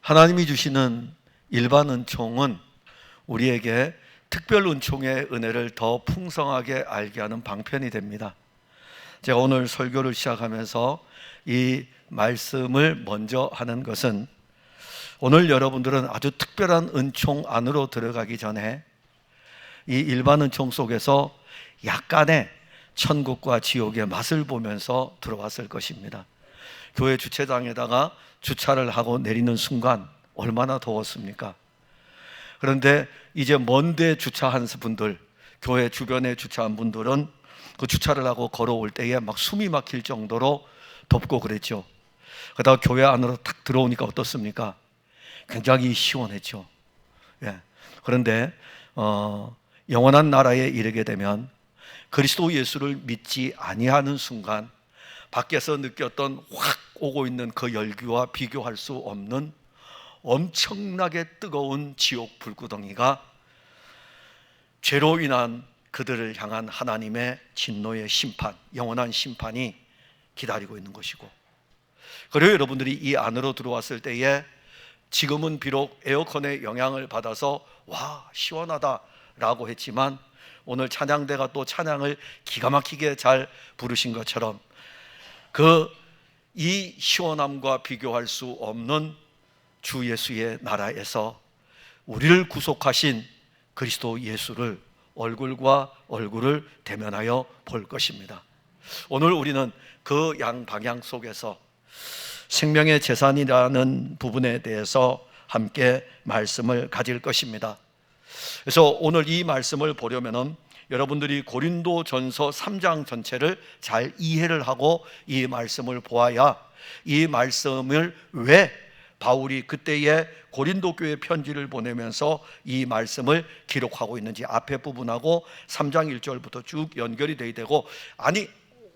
하나님이 주시는 일반 은총은 우리에게 특별 은총의 은혜를 더 풍성하게 알게 하는 방편이 됩니다. 제가 오늘 설교를 시작하면서 이 말씀을 먼저 하는 것은 오늘 여러분들은 아주 특별한 은총 안으로 들어가기 전에 이 일반 은총 속에서 약간의 천국과 지옥의 맛을 보면서 들어왔을 것입니다. 교회 주차장에다가 주차를 하고 내리는 순간 얼마나 더웠습니까? 그런데 이제 먼데 주차한 분들, 교회 주변에 주차한 분들은 그 주차를 하고 걸어올 때에 막 숨이 막힐 정도로 덥고 그랬죠. 그러다가 교회 안으로 탁 들어오니까 어떻습니까? 굉장히 시원했죠. 예. 그런데 영원한 나라에 이르게 되면 그리스도 예수를 믿지 아니하는 순간 밖에서 느꼈던 확 오고 있는 그 열기와 비교할 수 없는 엄청나게 뜨거운 지옥 불구덩이가 죄로 인한 그들을 향한 하나님의 진노의 심판, 영원한 심판이 기다리고 있는 것이고, 그리고 여러분들이 이 안으로 들어왔을 때에 지금은 비록 에어컨의 영향을 받아서 와 시원하다 라고 했지만 오늘 찬양대가 또 찬양을 기가 막히게 잘 부르신 것처럼 이 시원함과 비교할 수 없는 주 예수의 나라에서 우리를 구속하신 그리스도 예수를 얼굴과 얼굴을 대면하여 볼 것입니다. 오늘 우리는 그 양방향 속에서 생명의 재산이라는 부분에 대해서 함께 말씀을 가질 것입니다. 그래서 오늘 이 말씀을 보려면은 여러분들이 고린도전서 3장 전체를 잘 이해를 하고 이 말씀을 보아야 이 말씀을 왜 바울이 그때의 고린도 교회 편지를 보내면서 이 말씀을 기록하고 있는지 앞에 부분하고 3장 1절부터 쭉 연결이 돼야 되고, 아니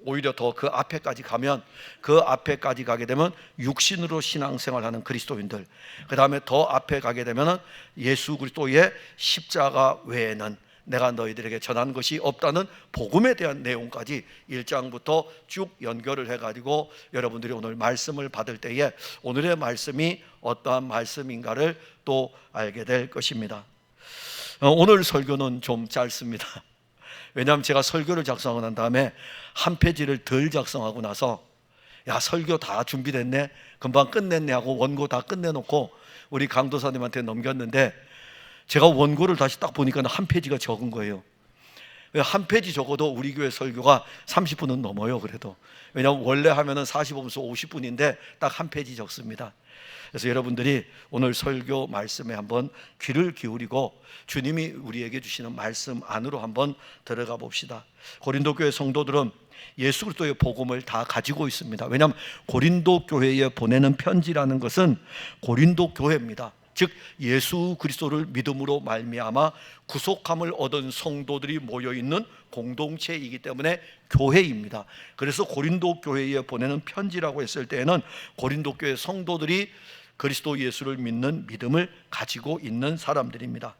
오히려 더 그 앞에까지 가면, 그 앞에까지 가게 되면 육신으로 신앙생활하는 그리스도인들, 그 다음에 더 앞에 가게 되면 예수 그리스도의 십자가 외에는 내가 너희들에게 전한 것이 없다는 복음에 대한 내용까지 1장부터 쭉 연결을 해가지고 여러분들이 오늘 말씀을 받을 때에 오늘의 말씀이 어떠한 말씀인가를 또 알게 될 것입니다. 오늘 설교는 좀 짧습니다. 왜냐하면 제가 설교를 작성하고 난 다음에 한 페이지를 덜 작성하고 나서 야 설교 다 준비됐네, 금방 끝냈네 하고 원고 다 끝내놓고 우리 강도사님한테 넘겼는데 제가 원고를 다시 딱 보니까 한 페이지가 적은 거예요. 한 페이지 적어도 우리 교회 설교가 30분은 넘어요. 그래도 왜냐하면 원래 하면은 45분에서 50분인데 딱 한 페이지 적습니다. 그래서 여러분들이 오늘 설교 말씀에 한번 귀를 기울이고 주님이 우리에게 주시는 말씀 안으로 한번 들어가 봅시다. 고린도 교회 성도들은 예수 그리스도의 복음을 다 가지고 있습니다. 왜냐하면 고린도 교회에 보내는 편지라는 것은 고린도 교회입니다. 즉 예수 그리스도를 믿음으로 말미암아 구속함을 얻은 성도들이 모여있는 공동체이기 때문에 교회입니다. 그래서 고린도 교회에 보내는 편지라고 했을 때에는 고린도 교회 성도들이 그리스도 예수를 믿는 믿음을 가지고 있는 사람들입니다.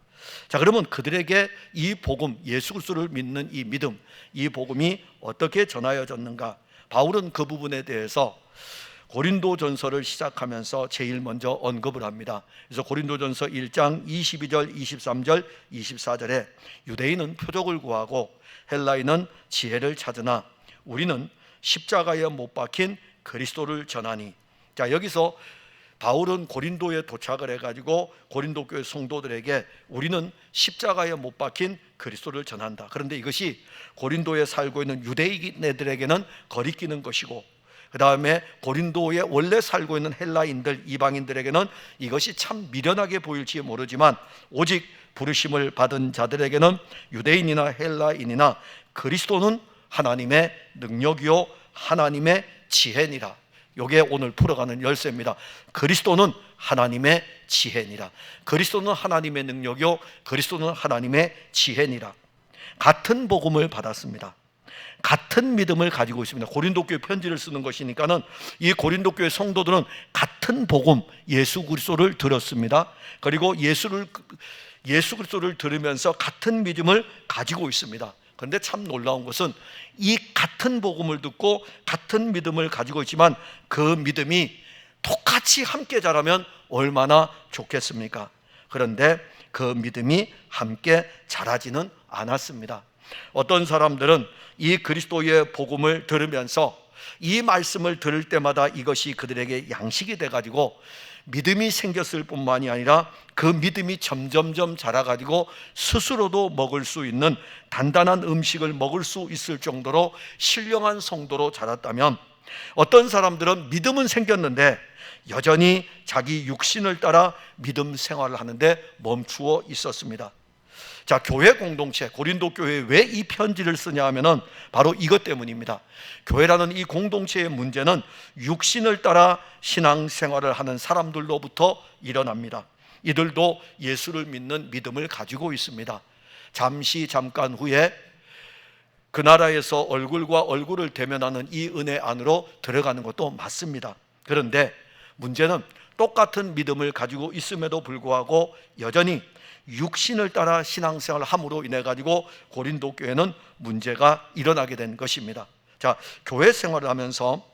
자, 그러면 그들에게 이 복음, 예수 그리스도를 믿는 이 믿음, 이 복음이 어떻게 전하여졌는가? 바울은 그 부분에 대해서 고린도전서를 시작하면서 제일 먼저 언급을 합니다. 그래서 고린도전서 1장 22절, 23절, 24절에 유대인은 표적을 구하고 헬라인은 지혜를 찾으나 우리는 십자가에 못 박힌 그리스도를 전하니. 자, 여기서 바울은 고린도에 도착을 해가지고 고린도 교회 성도들에게 우리는 십자가에 못 박힌 그리스도를 전한다. 그런데 이것이 고린도에 살고 있는 유대인들에게는 거리끼는 것이고, 그 다음에 고린도에 원래 살고 있는 헬라인들, 이방인들에게는 이것이 참 미련하게 보일지 모르지만 오직 부르심을 받은 자들에게는 유대인이나 헬라인이나 그리스도는 하나님의 능력이요 하나님의 지혜니라. 이게 오늘 풀어가는 열쇠입니다. 그리스도는 하나님의 지혜니라. 그리스도는 하나님의 능력이요 그리스도는 하나님의 지혜니라. 같은 복음을 받았습니다. 같은 믿음을 가지고 있습니다. 고린도 교회 편지를 쓰는 것이니까는 이 고린도 교회 성도들은 같은 복음, 예수 그리스도를 들었습니다. 그리고 예수 그리스도를 들으면서 같은 믿음을 가지고 있습니다. 그런데 참 놀라운 것은 이 같은 복음을 듣고 같은 믿음을 가지고 있지만 그 믿음이 똑같이 함께 자라면 얼마나 좋겠습니까? 그런데 그 믿음이 함께 자라지는 않았습니다. 어떤 사람들은 이 그리스도의 복음을 들으면서 이 말씀을 들을 때마다 이것이 그들에게 양식이 돼가지고 믿음이 생겼을 뿐만이 아니라 그 믿음이 점점점 자라가지고 스스로도 먹을 수 있는 단단한 음식을 먹을 수 있을 정도로 신령한 성도로 자랐다면, 어떤 사람들은 믿음은 생겼는데 여전히 자기 육신을 따라 믿음 생활을 하는데 멈추어 있었습니다. 자, 교회 공동체, 고린도 교회에 왜 이 편지를 쓰냐 하면은 바로 이것 때문입니다. 교회라는 이 공동체의 문제는 육신을 따라 신앙생활을 하는 사람들로부터 일어납니다. 이들도 예수를 믿는 믿음을 가지고 있습니다. 잠깐 후에 그 나라에서 얼굴과 얼굴을 대면하는 이 은혜 안으로 들어가는 것도 맞습니다. 그런데 문제는 똑같은 믿음을 가지고 있음에도 불구하고 여전히 육신을 따라 신앙생활을 함으로 인해 가지고 고린도 교회는 문제가 일어나게 된 것입니다. 자, 교회 생활을 하면서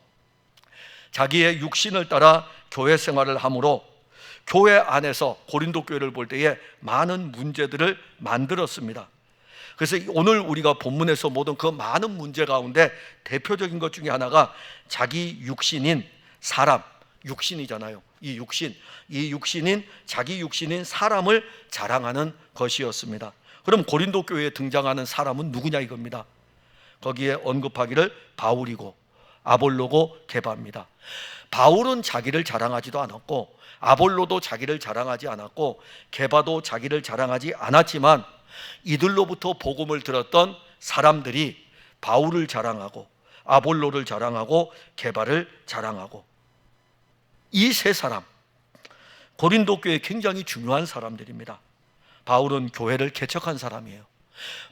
자기의 육신을 따라 교회 생활을 함으로 교회 안에서 고린도 교회를 볼 때에 많은 문제들을 만들었습니다. 그래서 오늘 우리가 본문에서 모든 그 많은 문제 가운데 대표적인 것 중에 하나가 자기 육신인 사람, 육신이잖아요. 이 육신인 자기 육신인 사람을 자랑하는 것이었습니다. 그럼 고린도 교회에 등장하는 사람은 누구냐 이겁니다. 거기에 언급하기를 바울이고 아볼로고 게바입니다. 바울은 자기를 자랑하지도 않았고 아볼로도 자기를 자랑하지 않았고 게바도 자기를 자랑하지 않았지만 이들로부터 복음을 들었던 사람들이 바울을 자랑하고 아볼로를 자랑하고 게바를 자랑하고, 이 세 사람 고린도 교회에 굉장히 중요한 사람들입니다. 바울은 교회를 개척한 사람이에요.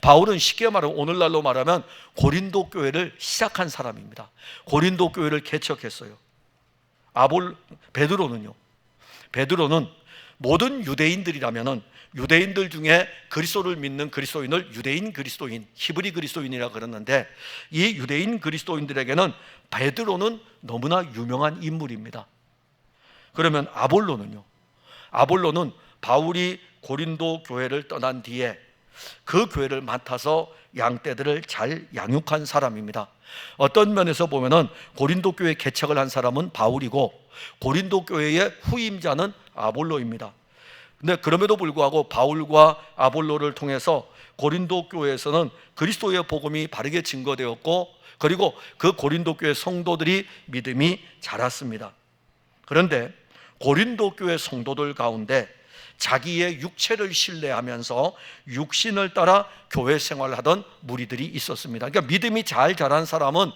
바울은 쉽게 말하면 오늘날로 말하면 고린도 교회를 시작한 사람입니다. 고린도 교회를 개척했어요. 베드로는요. 베드로는 모든 유대인들이라면은 유대인들 중에 그리스도를 믿는 그리스도인을 유대인 그리스도인, 히브리 그리스도인이라 그러는데, 이 유대인 그리스도인들에게는 베드로는 너무나 유명한 인물입니다. 그러면 아볼로는요? 아볼로는 바울이 고린도 교회를 떠난 뒤에 그 교회를 맡아서 양떼들을 잘 양육한 사람입니다. 어떤 면에서 보면은 고린도 교회 개척을 한 사람은 바울이고 고린도 교회의 후임자는 아볼로입니다. 근데 그럼에도 불구하고 바울과 아볼로를 통해서 고린도 교회에서는 그리스도의 복음이 바르게 증거되었고, 그리고 그 고린도 교회 성도들이 믿음이 자랐습니다. 그런데 고린도 교회 성도들 가운데 자기의 육체를 신뢰하면서 육신을 따라 교회 생활을 하던 무리들이 있었습니다. 그러니까 믿음이 잘 자란 사람은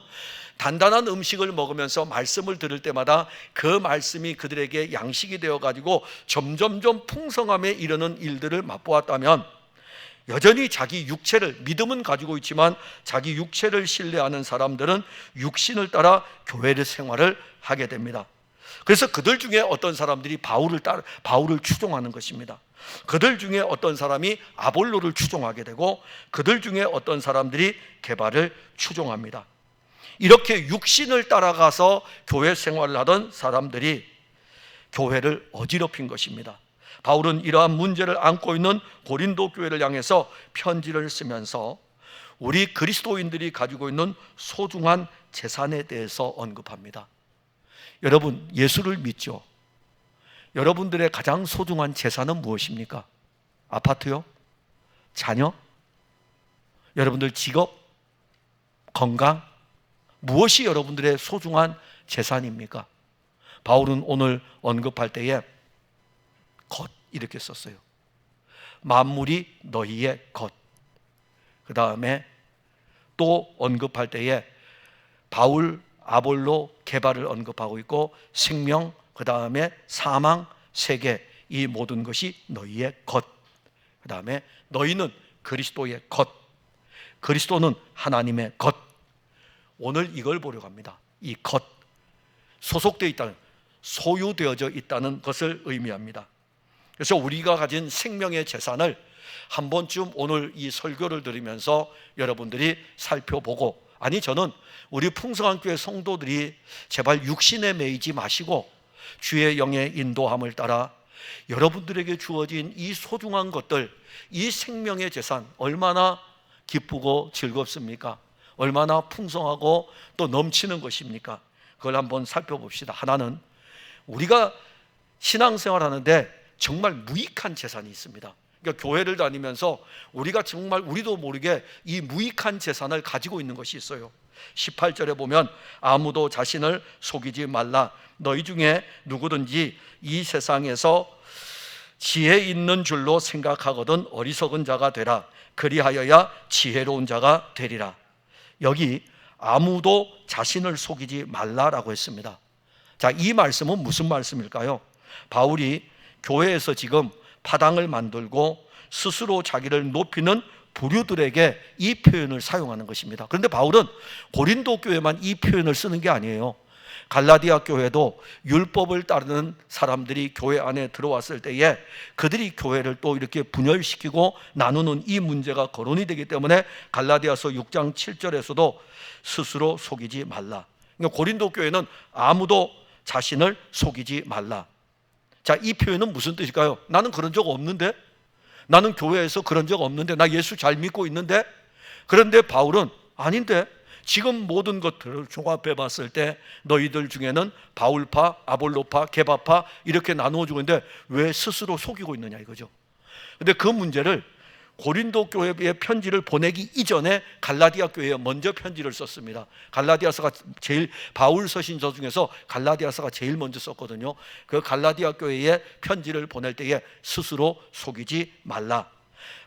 단단한 음식을 먹으면서 말씀을 들을 때마다 그 말씀이 그들에게 양식이 되어가지고 점점점 풍성함에 이르는 일들을 맛보았다면, 여전히 자기 육체를, 믿음은 가지고 있지만 자기 육체를 신뢰하는 사람들은 육신을 따라 교회의 생활을 하게 됩니다. 그래서 그들 중에 어떤 사람들이 바울을 추종하는 것입니다. 그들 중에 어떤 사람이 아볼로를 추종하게 되고 그들 중에 어떤 사람들이 게바를 추종합니다. 이렇게 육신을 따라가서 교회 생활을 하던 사람들이 교회를 어지럽힌 것입니다. 바울은 이러한 문제를 안고 있는 고린도 교회를 향해서 편지를 쓰면서 우리 그리스도인들이 가지고 있는 소중한 재산에 대해서 언급합니다. 여러분, 예수를 믿죠? 여러분들의 가장 소중한 재산은 무엇입니까? 아파트요? 자녀? 여러분들 직업? 건강? 무엇이 여러분들의 소중한 재산입니까? 바울은 오늘 언급할 때에 것 이렇게 썼어요. 만물이 너희의 것. 그 다음에 또 언급할 때에 바울, 아볼로, 게바를 언급하고 있고 생명, 그 다음에 사망, 세계, 이 모든 것이 너희의 것. 그 다음에 너희는 그리스도의 것. 그리스도는 하나님의 것. 오늘 이걸 보려고 합니다. 이 것, 소속되어 있다는, 소유되어져 있다는 것을 의미합니다. 그래서 우리가 가진 생명의 재산을 한 번쯤 오늘 이 설교를 들으면서 여러분들이 살펴보고, 아니 저는 우리 풍성한 교회 성도들이 제발 육신에 매이지 마시고 주의 영의 인도함을 따라 여러분들에게 주어진 이 소중한 것들, 이 생명의 재산 얼마나 기쁘고 즐겁습니까? 얼마나 풍성하고 또 넘치는 것입니까? 그걸 한번 살펴봅시다. 하나는 우리가 신앙생활 하는데 정말 무익한 재산이 있습니다. 그러니까 교회를 다니면서 우리가 정말 우리도 모르게 이 무익한 재산을 가지고 있는 것이 있어요. 18절에 보면 아무도 자신을 속이지 말라. 너희 중에 누구든지 이 세상에서 지혜 있는 줄로 생각하거든 어리석은 자가 되라. 그리하여야 지혜로운 자가 되리라. 여기 아무도 자신을 속이지 말라라고 했습니다. 자, 이 말씀은 무슨 말씀일까요? 바울이 교회에서 지금 파당을 만들고 스스로 자기를 높이는 부류들에게 이 표현을 사용하는 것입니다. 그런데 바울은 고린도 교회만 이 표현을 쓰는 게 아니에요. 갈라디아 교회도 율법을 따르는 사람들이 교회 안에 들어왔을 때에 그들이 교회를 또 이렇게 분열시키고 나누는 이 문제가 거론이 되기 때문에 갈라디아서 6장 7절에서도 스스로 속이지 말라. 그러니까 고린도 교회는 아무도 자신을 속이지 말라. 자, 이 표현은 무슨 뜻일까요? 나는 그런 적 없는데? 나는 교회에서 그런 적 없는데? 나 예수 잘 믿고 있는데? 그런데 바울은 아닌데? 지금 모든 것들을 종합해 봤을 때 너희들 중에는 바울파, 아볼로파, 게바파 이렇게 나누어지고 있는데 왜 스스로 속이고 있느냐 이거죠. 근데 그 문제를 고린도 교회에 편지를 보내기 이전에 갈라디아 교회에 먼저 편지를 썼습니다. 갈라디아서가 제일 바울 서신서 중에서 갈라디아서가 제일 먼저 썼거든요. 그 갈라디아 교회에 편지를 보낼 때에 스스로 속이지 말라.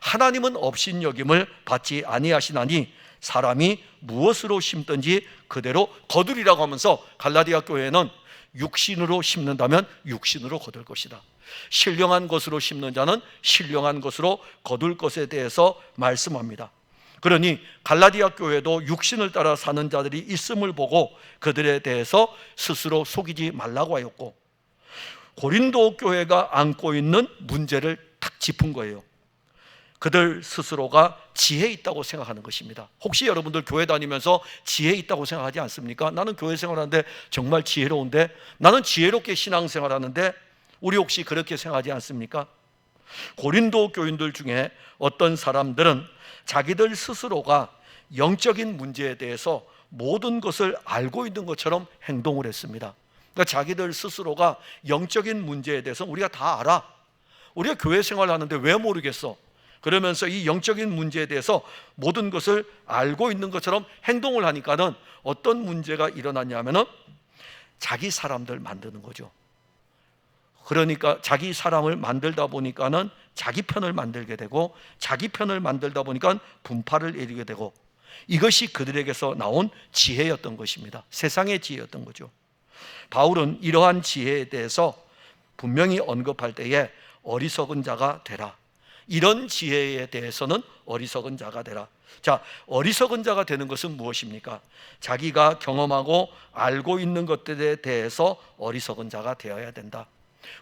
하나님은 업신여김을 받지 아니하시나니 사람이 무엇으로 심든지 그대로 거두리라고 하면서 갈라디아 교회는 육신으로 심는다면 육신으로 거둘 것이다. 신령한 것으로 심는 자는 신령한 것으로 거둘 것에 대해서 말씀합니다. 그러니 갈라디아 교회도 육신을 따라 사는 자들이 있음을 보고 그들에 대해서 스스로 속이지 말라고 하였고, 고린도 교회가 안고 있는 문제를 탁 짚은 거예요. 그들 스스로가 지혜 있다고 생각하는 것입니다. 혹시 여러분들 교회 다니면서 지혜 있다고 생각하지 않습니까? 나는 교회 생활하는데 정말 지혜로운데, 나는 지혜롭게 신앙생활하는데, 우리 혹시 그렇게 생각하지 않습니까? 고린도 교인들 중에 어떤 사람들은 자기들 스스로가 영적인 문제에 대해서 모든 것을 알고 있는 것처럼 행동을 했습니다. 그러니까 자기들 스스로가 영적인 문제에 대해서 우리가 다 알아. 우리가 교회 생활하는데 왜 모르겠어? 그러면서 이 영적인 문제에 대해서 모든 것을 알고 있는 것처럼 행동을 하니까는 어떤 문제가 일어났냐면은 자기 사람들 만드는 거죠. 그러니까 자기 사람을 만들다 보니까는 자기 편을 만들게 되고, 자기 편을 만들다 보니까 분파를 일으키게 되고, 이것이 그들에게서 나온 지혜였던 것입니다. 세상의 지혜였던 거죠. 바울은 이러한 지혜에 대해서 분명히 언급할 때에 어리석은 자가 되라. 이런 지혜에 대해서는 어리석은 자가 되라. 자, 어리석은 자가 되는 것은 무엇입니까? 자기가 경험하고 알고 있는 것들에 대해서 어리석은 자가 되어야 된다.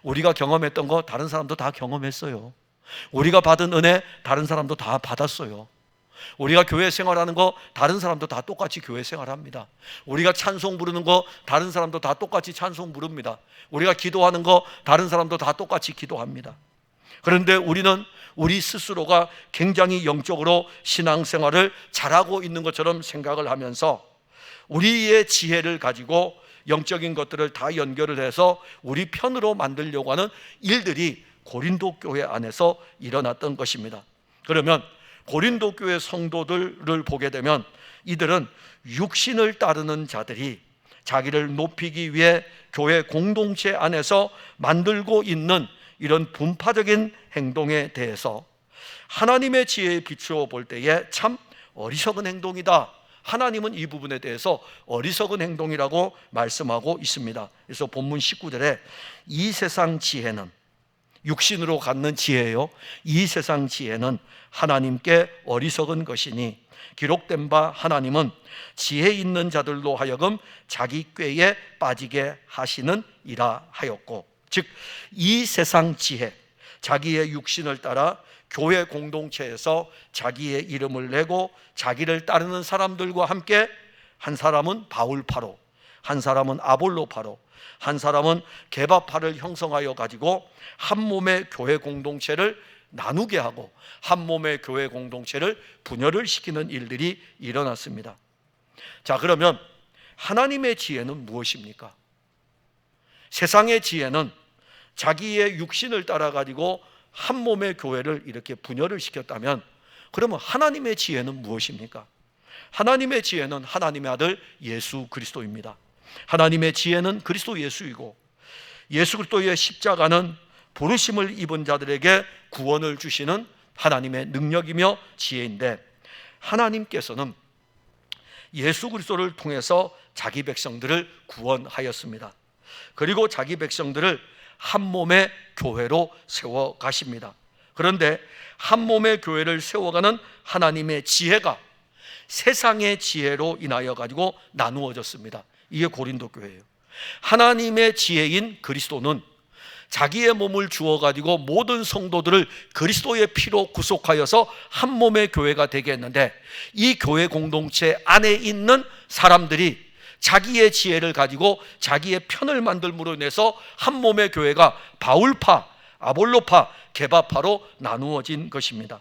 우리가 경험했던 거 다른 사람도 다 경험했어요. 우리가 받은 은혜 다른 사람도 다 받았어요. 우리가 교회 생활하는 거 다른 사람도 다 똑같이 교회 생활합니다. 우리가 찬송 부르는 거 다른 사람도 다 똑같이 찬송 부릅니다. 우리가 기도하는 거 다른 사람도 다 똑같이 기도합니다. 그런데 우리는 우리 스스로가 굉장히 영적으로 신앙생활을 잘하고 있는 것처럼 생각을 하면서 우리의 지혜를 가지고 영적인 것들을 다 연결을 해서 우리 편으로 만들려고 하는 일들이 고린도 교회 안에서 일어났던 것입니다. 그러면 고린도 교회 성도들을 보게 되면 이들은 육신을 따르는 자들이 자기를 높이기 위해 교회 공동체 안에서 만들고 있는 이런 분파적인 행동에 대해서 하나님의 지혜에 비추어 볼 때에 참 어리석은 행동이다. 하나님은 이 부분에 대해서 어리석은 행동이라고 말씀하고 있습니다. 그래서 본문 19절에 이 세상 지혜는, 육신으로 갖는 지혜예요. 이 세상 지혜는 하나님께 어리석은 것이니 기록된 바 하나님은 지혜 있는 자들로 하여금 자기 꾀에 빠지게 하시는 이라 하였고, 즉 이 세상 지혜, 자기의 육신을 따라 교회 공동체에서 자기의 이름을 내고 자기를 따르는 사람들과 함께 한 사람은 바울파로, 한 사람은 아볼로파로, 한 사람은 개바파를 형성하여 가지고 한 몸의 교회 공동체를 나누게 하고 한 몸의 교회 공동체를 분열을 시키는 일들이 일어났습니다. 자, 그러면 하나님의 지혜는 무엇입니까? 세상의 지혜는 자기의 육신을 따라 가지고 한 몸의 교회를 이렇게 분열을 시켰다면, 그러면 하나님의 지혜는 무엇입니까? 하나님의 지혜는 하나님의 아들 예수 그리스도입니다. 하나님의 지혜는 그리스도 예수이고, 예수 그리스도의 십자가는 부르심을 입은 자들에게 구원을 주시는 하나님의 능력이며 지혜인데, 하나님께서는 예수 그리스도를 통해서 자기 백성들을 구원하였습니다. 그리고 자기 백성들을 한 몸의 교회로 세워 가십니다. 그런데 한 몸의 교회를 세워가는 하나님의 지혜가 세상의 지혜로 인하여 가지고 나누어졌습니다. 이게 고린도 교회예요. 하나님의 지혜인 그리스도는 자기의 몸을 주어 가지고 모든 성도들을 그리스도의 피로 구속하여서 한 몸의 교회가 되게 했는데, 이 교회 공동체 안에 있는 사람들이 자기의 지혜를 가지고 자기의 편을 만들므로 인해서 한 몸의 교회가 바울파, 아볼로파, 게바파로 나누어진 것입니다.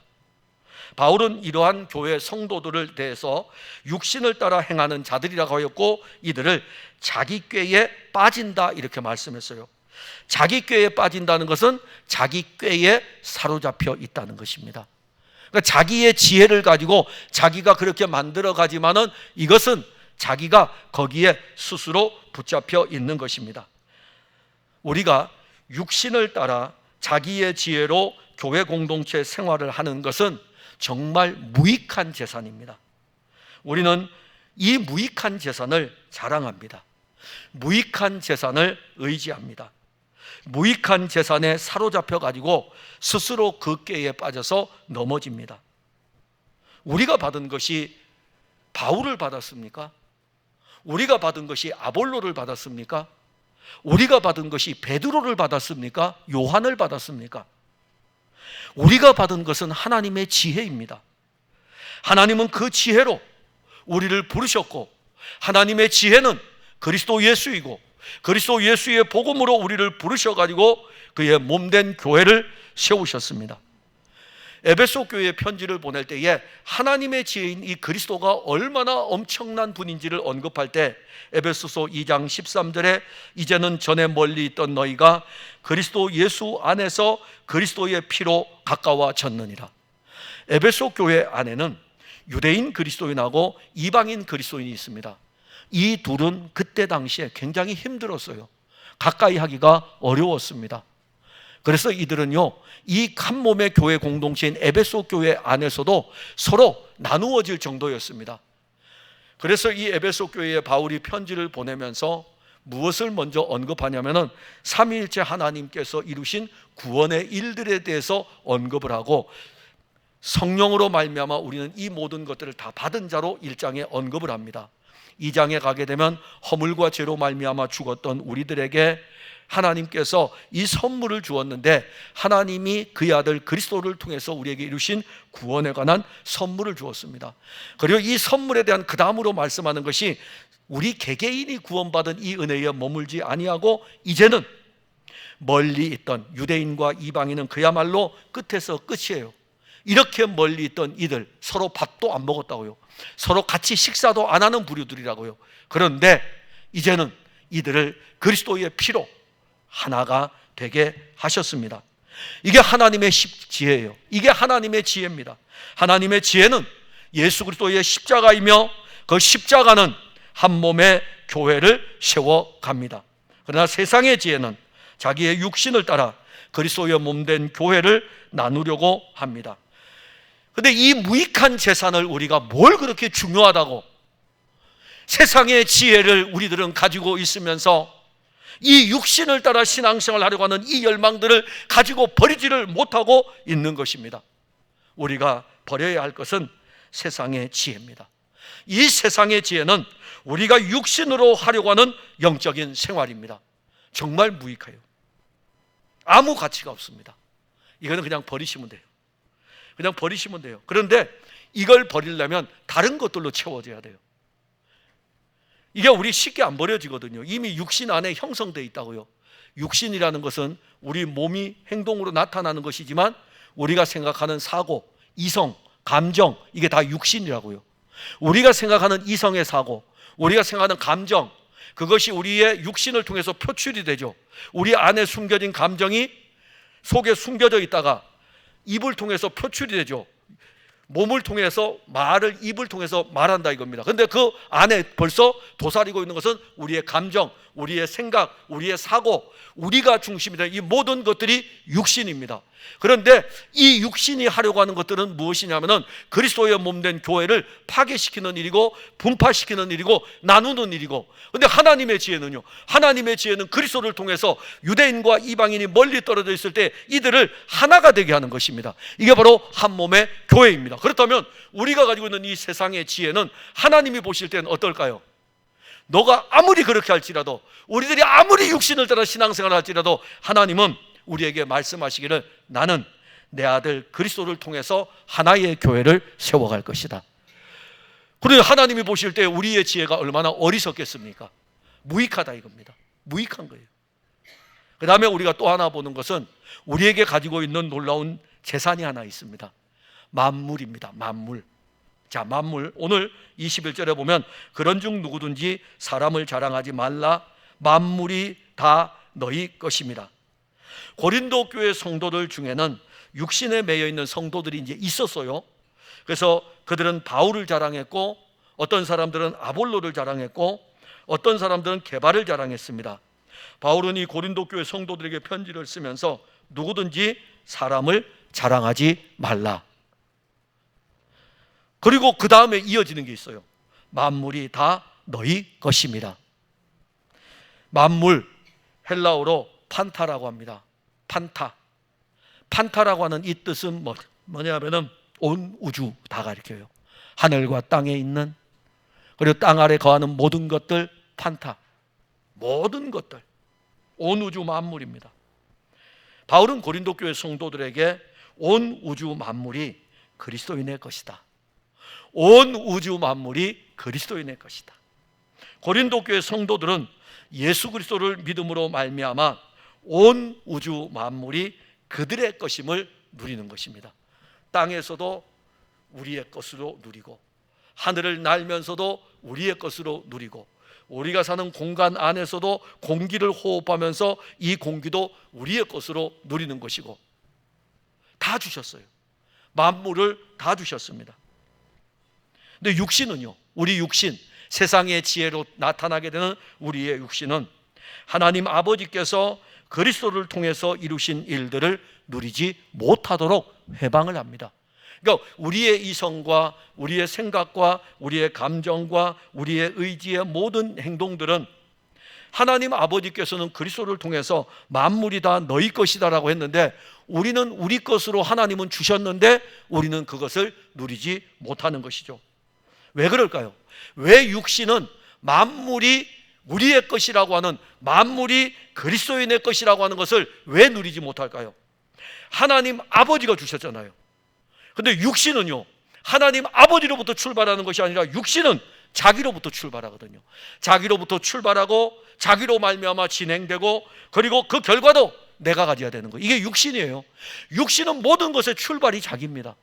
바울은 이러한 교회 성도들을 대해서 육신을 따라 행하는 자들이라고 하였고, 이들을 자기 꾀에 빠진다 이렇게 말씀했어요. 자기 꾀에 빠진다는 것은 자기 꾀에 사로잡혀 있다는 것입니다. 그러니까 자기의 지혜를 가지고 자기가 그렇게 만들어 가지만은 이것은 자기가 거기에 스스로 붙잡혀 있는 것입니다. 우리가 육신을 따라 자기의 지혜로 교회 공동체 생활을 하는 것은 정말 무익한 재산입니다. 우리는 이 무익한 재산을 자랑합니다. 무익한 재산을 의지합니다. 무익한 재산에 사로잡혀 가지고 스스로 그 꾀에 빠져서 넘어집니다. 우리가 받은 것이 바울을 받았습니까? 우리가 받은 것이 아볼로를 받았습니까? 우리가 받은 것이 베드로를 받았습니까? 요한을 받았습니까? 우리가 받은 것은 하나님의 지혜입니다. 하나님은 그 지혜로 우리를 부르셨고, 하나님의 지혜는 그리스도 예수이고, 그리스도 예수의 복음으로 우리를 부르셔가지고 그의 몸된 교회를 세우셨습니다. 에베소 교회에 편지를 보낼 때에 하나님의 지혜인 이 그리스도가 얼마나 엄청난 분인지를 언급할 때, 에베소서 2장 13절에 이제는 전에 멀리 있던 너희가 그리스도 예수 안에서 그리스도의 피로 가까워졌느니라. 에베소 교회 안에는 유대인 그리스도인하고 이방인 그리스도인이 있습니다. 이 둘은 그때 당시에 굉장히 힘들었어요. 가까이 하기가 어려웠습니다. 그래서 이들은요, 이 한 몸의 교회 공동체인 에베소 교회 안에서도 서로 나누어질 정도였습니다. 그래서 이 에베소 교회에 바울이 편지를 보내면서 무엇을 먼저 언급하냐면은 삼위일체 하나님께서 이루신 구원의 일들에 대해서 언급을 하고, 성령으로 말미암아 우리는 이 모든 것들을 다 받은 자로 1장에 언급을 합니다. 2장에 가게 되면 허물과 죄로 말미암아 죽었던 우리들에게 하나님께서 이 선물을 주었는데, 하나님이 그의 아들 그리스도를 통해서 우리에게 이루신 구원에 관한 선물을 주었습니다. 그리고 이 선물에 대한 그 다음으로 말씀하는 것이 우리 개개인이 구원받은 이 은혜에 머물지 아니하고 이제는 멀리 있던 유대인과 이방인은 그야말로 끝에서 끝이에요. 이렇게 멀리 있던 이들, 서로 밥도 안 먹었다고요. 서로 같이 식사도 안 하는 부류들이라고요. 그런데 이제는 이들을 그리스도의 피로 하나가 되게 하셨습니다. 이게 하나님의 지혜예요. 이게 하나님의 지혜입니다. 하나님의 지혜는 예수 그리스도의 십자가이며, 그 십자가는 한 몸의 교회를 세워갑니다. 그러나 세상의 지혜는 자기의 육신을 따라 그리스도의 몸된 교회를 나누려고 합니다. 그런데 이 무익한 재산을 우리가 뭘 그렇게 중요하다고, 세상의 지혜를 우리들은 가지고 있으면서 이 육신을 따라 신앙생활을 하려고 하는 이 열망들을 가지고 버리지를 못하고 있는 것입니다. 우리가 버려야 할 것은 세상의 지혜입니다. 이 세상의 지혜는 우리가 육신으로 하려고 하는 영적인 생활입니다. 정말 무익해요. 아무 가치가 없습니다. 이거는 그냥 버리시면 돼요. 그냥 버리시면 돼요. 그런데 이걸 버리려면 다른 것들로 채워져야 돼요. 이게 우리 쉽게 안 버려지거든요. 이미 육신 안에 형성되어 있다고요. 육신이라는 것은 우리 몸이 행동으로 나타나는 것이지만 우리가 생각하는 사고, 이성, 감정, 이게 다 육신이라고요. 우리가 생각하는 이성의 사고, 우리가 생각하는 감정, 그것이 우리의 육신을 통해서 표출이 되죠. 우리 안에 숨겨진 감정이 속에 숨겨져 있다가 입을 통해서 표출이 되죠. 몸을 통해서 입을 통해서 말한다 이겁니다. 그런데 그 안에 벌써 도사리고 있는 것은 우리의 감정, 우리의 생각, 우리의 사고, 우리가 중심이 되는 이 모든 것들이 육신입니다. 그런데 이 육신이 하려고 하는 것들은 무엇이냐면은 그리스도의 몸된 교회를 파괴시키는 일이고 분파시키는 일이고 나누는 일이고, 그런데 하나님의 지혜는요, 하나님의 지혜는 그리스도를 통해서 유대인과 이방인이 멀리 떨어져 있을 때 이들을 하나가 되게 하는 것입니다. 이게 바로 한 몸의 교회입니다. 그렇다면 우리가 가지고 있는 이 세상의 지혜는 하나님이 보실 때는 어떨까요? 너가 아무리 그렇게 할지라도, 우리들이 아무리 육신을 따라 신앙생활을 할지라도 하나님은 우리에게 말씀하시기를 나는 내 아들 그리스도를 통해서 하나의 교회를 세워갈 것이다. 그런데 하나님이 보실 때 우리의 지혜가 얼마나 어리석겠습니까? 무익하다 이겁니다. 무익한 거예요. 그 다음에 우리가 또 하나 보는 것은 우리에게 가지고 있는 놀라운 재산이 하나 있습니다. 만물입니다. 만물. 자, 만물. 오늘 21절에 보면 그런 중 누구든지 사람을 자랑하지 말라. 만물이 다 너희 것입니다. 고린도 교회 성도들 중에는 육신에 매여 있는 성도들이 이제 있었어요. 그래서 그들은 바울을 자랑했고, 어떤 사람들은 아볼로를 자랑했고, 어떤 사람들은 게바를 자랑했습니다. 바울은 이 고린도 교회 성도들에게 편지를 쓰면서 누구든지 사람을 자랑하지 말라. 그리고 그 다음에 이어지는 게 있어요. 만물이 다 너희 것입니다. 만물, 헬라어로 판타라고 합니다. 판타라고 하는 이 뜻은 뭐냐면은 온 우주 다 가리켜요. 하늘과 땅에 있는, 그리고 땅 아래 거하는 모든 것들, 판타. 모든 것들, 온 우주 만물입니다. 바울은 고린도 교회 성도들에게 온 우주 만물이 그리스도인의 것이다. 온 우주 만물이 그리스도인의 것이다. 고린도 교회 성도들은 예수 그리스도를 믿음으로 말미암아 온 우주 만물이 그들의 것임을 누리는 것입니다. 땅에서도 우리의 것으로 누리고, 하늘을 날면서도 우리의 것으로 누리고, 우리가 사는 공간 안에서도 공기를 호흡하면서 이 공기도 우리의 것으로 누리는 것이고, 다 주셨어요. 만물을 다 주셨습니다. 근데 육신은요, 우리 육신, 세상의 지혜로 나타나게 되는 우리의 육신은 하나님 아버지께서 그리스도를 통해서 이루신 일들을 누리지 못하도록 회방을 합니다. 그러니까 우리의 이성과 우리의 생각과 우리의 감정과 우리의 의지의 모든 행동들은 하나님 아버지께서는 그리스도를 통해서 만물이 다 너희 것이다라고 했는데, 우리는 우리 것으로 하나님은 주셨는데 우리는 그것을 누리지 못하는 것이죠. 왜 그럴까요? 왜 육신은 만물이 우리의 것이라고 하는, 만물이 그리스도인의 것이라고 하는 것을 왜 누리지 못할까요? 하나님 아버지가 주셨잖아요. 근데 육신은요, 하나님 아버지로부터 출발하는 것이 아니라 육신은 자기로부터 출발하거든요. 자기로부터 출발하고 자기로 말미암아 진행되고, 그리고 그 결과도 내가 가져야 되는 거예요. 이게 육신이에요. 육신은 모든 것의 출발이 자기입니다.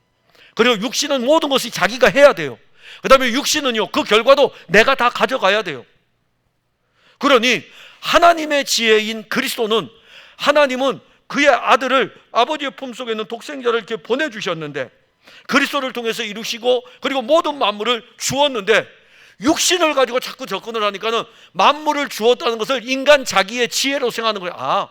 그리고 육신은 모든 것이 자기가 해야 돼요. 그 다음에 육신은요, 그 결과도 내가 다 가져가야 돼요. 그러니 하나님의 지혜인 그리스도는, 하나님은 그의 아들을, 아버지의 품속에 있는 독생자를 이렇게 보내주셨는데, 그리스도를 통해서 이루시고, 그리고 모든 만물을 주었는데, 육신을 가지고 자꾸 접근을 하니까는 만물을 주었다는 것을 인간 자기의 지혜로 생각하는 거예요. 아,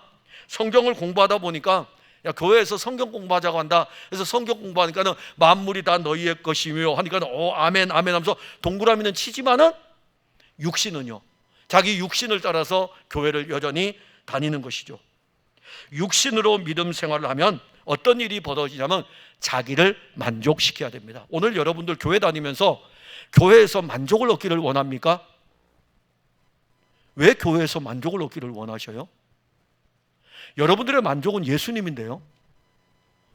성경을 공부하다 보니까, 야, 교회에서 성경 공부하자고 한다. 그래서 성경 공부하니까는 만물이 다 너희의 것이며 하니까는 아멘 아멘 하면서 동그라미는 치지만은 육신은요, 자기 육신을 따라서 교회를 여전히 다니는 것이죠. 육신으로 믿음 생활을 하면 어떤 일이 벌어지냐면 자기를 만족시켜야 됩니다. 오늘 여러분들 교회 다니면서 교회에서 만족을 얻기를 원합니까? 왜 교회에서 만족을 얻기를 원하셔요? 여러분들의 만족은 예수님인데요,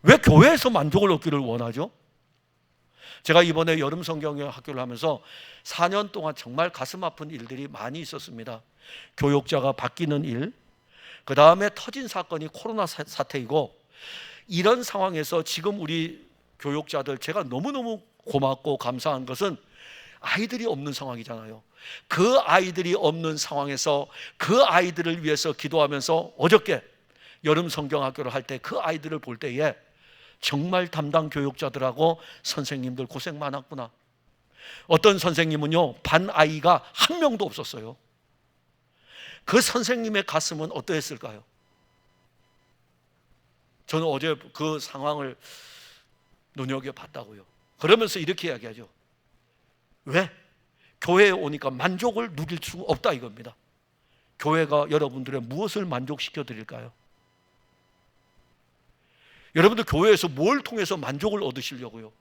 왜 교회에서 만족을 얻기를 원하죠? 제가 이번에 여름 성경의 학교를 하면서 4년 동안 정말 가슴 아픈 일들이 많이 있었습니다. 교육자가 바뀌는 일, 그 다음에 터진 사건이 코로나 사태이고, 이런 상황에서 지금 우리 교육자들 제가 너무너무 고맙고 감사한 것은 아이들이 없는 상황이잖아요. 그 아이들이 없는 상황에서 그 아이들을 위해서 기도하면서 어저께 여름 성경학교를 할 때 그 아이들을 볼 때에 정말 담당 교육자들하고 선생님들 고생 많았구나. 어떤 선생님은요, 반 아이가 한 명도 없었어요. 그 선생님의 가슴은 어떠했을까요? 저는 어제 그 상황을 눈여겨봤다고요. 그러면서 이렇게 이야기하죠. 왜? 교회에 오니까 만족을 누릴 수 없다 이겁니다. 교회가 여러분들의 무엇을 만족시켜 드릴까요? 여러분들 교회에서 뭘 통해서 만족을 얻으시려고요?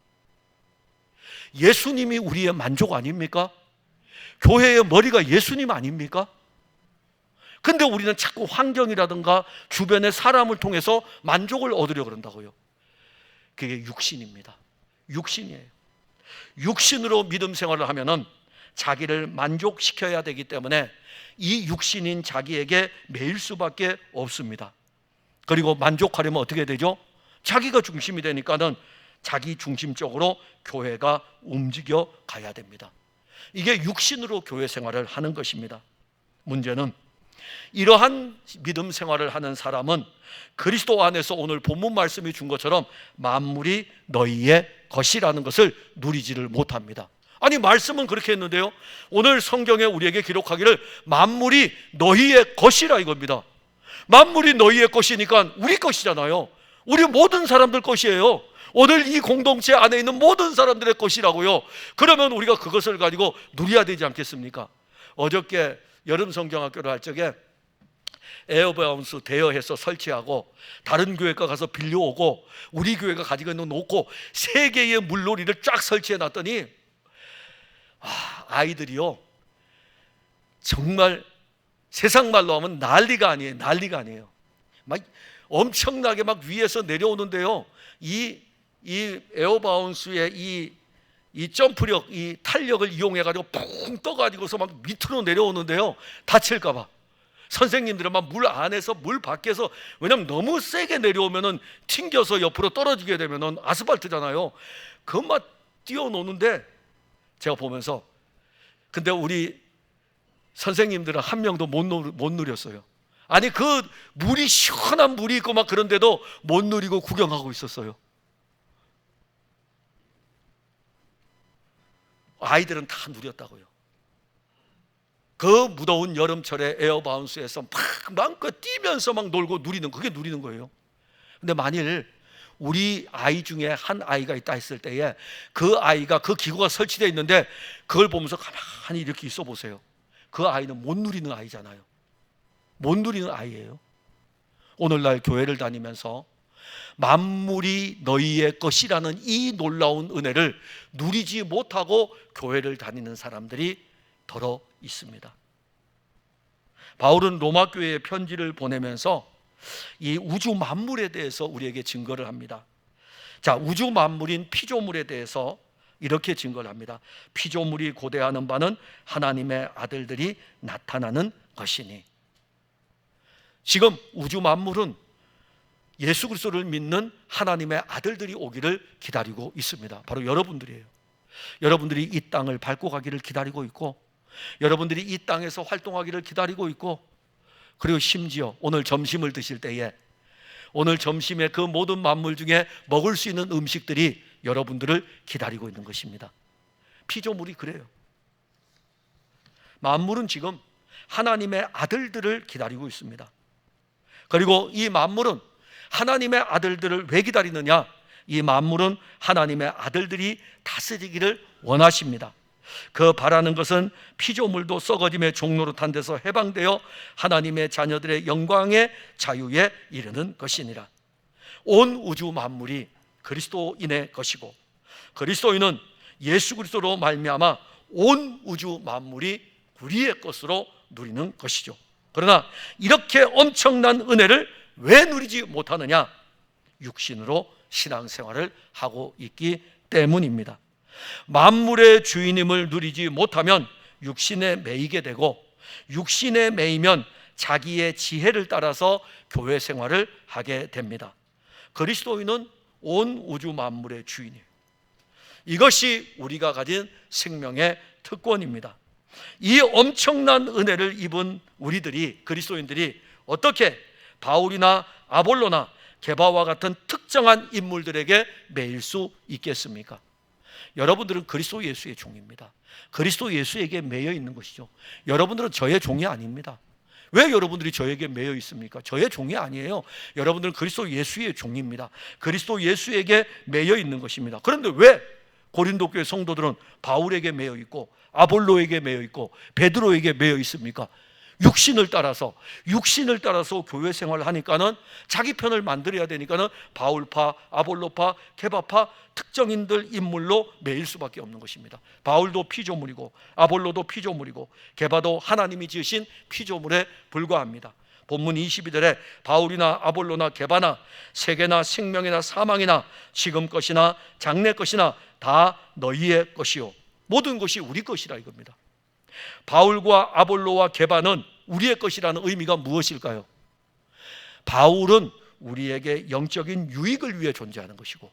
예수님이 우리의 만족 아닙니까? 교회의 머리가 예수님 아닙니까? 근데 우리는 자꾸 환경이라든가 주변의 사람을 통해서 만족을 얻으려고 그런다고요. 그게 육신입니다. 육신이에요. 육신으로 믿음 생활을 하면은 자기를 만족시켜야 되기 때문에 이 육신인 자기에게 매일 수밖에 없습니다. 그리고 만족하려면 어떻게 되죠? 자기가 중심이 되니까는 자기 중심적으로 교회가 움직여 가야 됩니다. 이게 육신으로 교회 생활을 하는 것입니다. 문제는 이러한 믿음 생활을 하는 사람은 그리스도 안에서 오늘 본문 말씀이 준 것처럼 만물이 너희의 것이라는 것을 누리지를 못합니다. 아니, 말씀은 그렇게 했는데요, 오늘 성경에 우리에게 기록하기를 만물이 너희의 것이라 이겁니다. 만물이 너희의 것이니까 우리 것이잖아요. 우리 모든 사람들 것이에요. 오늘 이 공동체 안에 있는 모든 사람들의 것이라고요. 그러면 우리가 그것을 가지고 누려야 되지 않겠습니까? 어저께 여름 성경학교를 할 적에 에어바운스 대여해서 설치하고 다른 교회가 가서 빌려오고 우리 교회가 가지고 있는 놓고 3개의 물놀이를 쫙 설치해 놨더니 아이들이요, 정말 세상 말로 하면 난리가 아니에요. 난리가 아니에요. 막 엄청나게 막 위에서 내려오는데요, 이 에어바운스의 이 점프력, 이 탄력을 이용해 가지고 붕 떠 가지고서 막 밑으로 내려오는데요, 다칠까 봐 선생님들은 막 물 안에서 물 밖에서, 왜냐면 너무 세게 내려오면은 튕겨서 옆으로 떨어지게 되면은 아스팔트잖아요. 그것만 뛰어노는데 제가 보면서, 근데 우리 선생님들은 한 명도 못 누렸어요. 아니, 그 물이 시원한 물이 있고 막 그런데도 못 누리고 구경하고 있었어요. 아이들은 다 누렸다고요. 그 무더운 여름철에 에어바운스에서 막 마음껏 뛰면서 막 놀고 누리는, 그게 누리는 거예요. 근데 만일 우리 아이 중에 한 아이가 있다 했을 때에 그 아이가 그 기구가 설치되어 있는데 그걸 보면서 가만히 이렇게 있어 보세요. 그 아이는 못 누리는 아이잖아요. 못 누리는 아이예요. 오늘날 교회를 다니면서 만물이 너희의 것이라는 이 놀라운 은혜를 누리지 못하고 교회를 다니는 사람들이 더러 있습니다. 바울은 로마 교회에 편지를 보내면서 이 우주 만물에 대해서 우리에게 증거를 합니다. 자, 우주 만물인 피조물에 대해서 이렇게 증거를 합니다. 피조물이 고대하는 바는 하나님의 아들들이 나타나는 것이니. 지금 우주 만물은 예수 그리스도를 믿는 하나님의 아들들이 오기를 기다리고 있습니다. 바로 여러분들이에요. 여러분들이 이 땅을 밟고 가기를 기다리고 있고, 여러분들이 이 땅에서 활동하기를 기다리고 있고, 그리고 심지어 오늘 점심을 드실 때에 오늘 점심에 그 모든 만물 중에 먹을 수 있는 음식들이 여러분들을 기다리고 있는 것입니다. 피조물이 그래요. 만물은 지금 하나님의 아들들을 기다리고 있습니다. 그리고 이 만물은 하나님의 아들들을 왜 기다리느냐? 이 만물은 하나님의 아들들이 다스리기를 원하십니다. 그 바라는 것은 피조물도 썩어짐의 종로로 탄 데서 해방되어 하나님의 자녀들의 영광의 자유에 이르는 것이니라. 온 우주 만물이 그리스도인의 것이고, 그리스도인은 예수 그리스도로 말미암아 온 우주 만물이 우리의 것으로 누리는 것이죠. 그러나 이렇게 엄청난 은혜를 왜 누리지 못하느냐? 육신으로 신앙생활을 하고 있기 때문입니다. 만물의 주인임을 누리지 못하면 육신에 매이게 되고, 육신에 매이면 자기의 지혜를 따라서 교회 생활을 하게 됩니다. 그리스도인은 온 우주 만물의 주인이에요. 이것이 우리가 가진 생명의 특권입니다. 이 엄청난 은혜를 입은 우리들이, 그리스도인들이 어떻게 바울이나 아볼로나 게바와 같은 특정한 인물들에게 매일 수 있겠습니까? 여러분들은 그리스도 예수의 종입니다. 그리스도 예수에게 매여 있는 것이죠. 여러분들은 저의 종이 아닙니다. 왜 여러분들이 저에게 매여 있습니까? 저의 종이 아니에요. 여러분들은 그리스도 예수의 종입니다. 그리스도 예수에게 매여 있는 것입니다. 그런데 왜 고린도 교회 성도들은 바울에게 매여 있고 아볼로에게 매여 있고 베드로에게 매여 있습니까? 육신을 따라서 교회 생활을 하니까는 자기 편을 만들어야 되니까는 바울파, 아볼로파, 게바파 특정인들 인물로 매일 수밖에 없는 것입니다. 바울도 피조물이고 아볼로도 피조물이고 게바도 하나님이 지으신 피조물에 불과합니다. 본문 22절에 바울이나 아볼로나 게바나 세계나 생명이나 사망이나 지금 것이나 장래 것이나 다 너희의 것이요, 모든 것이 우리 것이라 이겁니다. 바울과 아볼로와 게바는 우리의 것이라는 의미가 무엇일까요? 바울은 우리에게 영적인 유익을 위해 존재하는 것이고,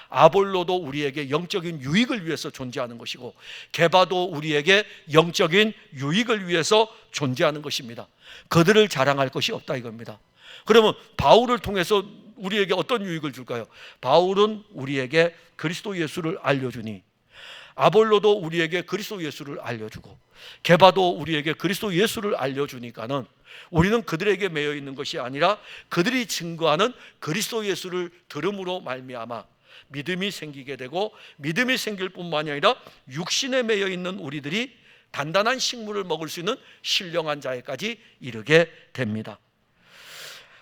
아볼로도 우리에게 영적인 유익을 위해서 존재하는 것이고, 게바도 우리에게 영적인 유익을 위해서 존재하는 것입니다. 그들을 자랑할 것이 없다 이겁니다. 그러면 바울을 통해서 우리에게 어떤 유익을 줄까요? 바울은 우리에게 그리스도 예수를 알려주니, 아볼로도 우리에게 그리스도 예수를 알려주고, 게바도 우리에게 그리스도 예수를 알려주니까는 우리는 그들에게 매여 있는 것이 아니라 그들이 증거하는 그리스도 예수를 들음으로 말미암아 믿음이 생기게 되고, 믿음이 생길 뿐만이 아니라 육신에 매여 있는 우리들이 단단한 식물을 먹을 수 있는 신령한 자에까지 이르게 됩니다.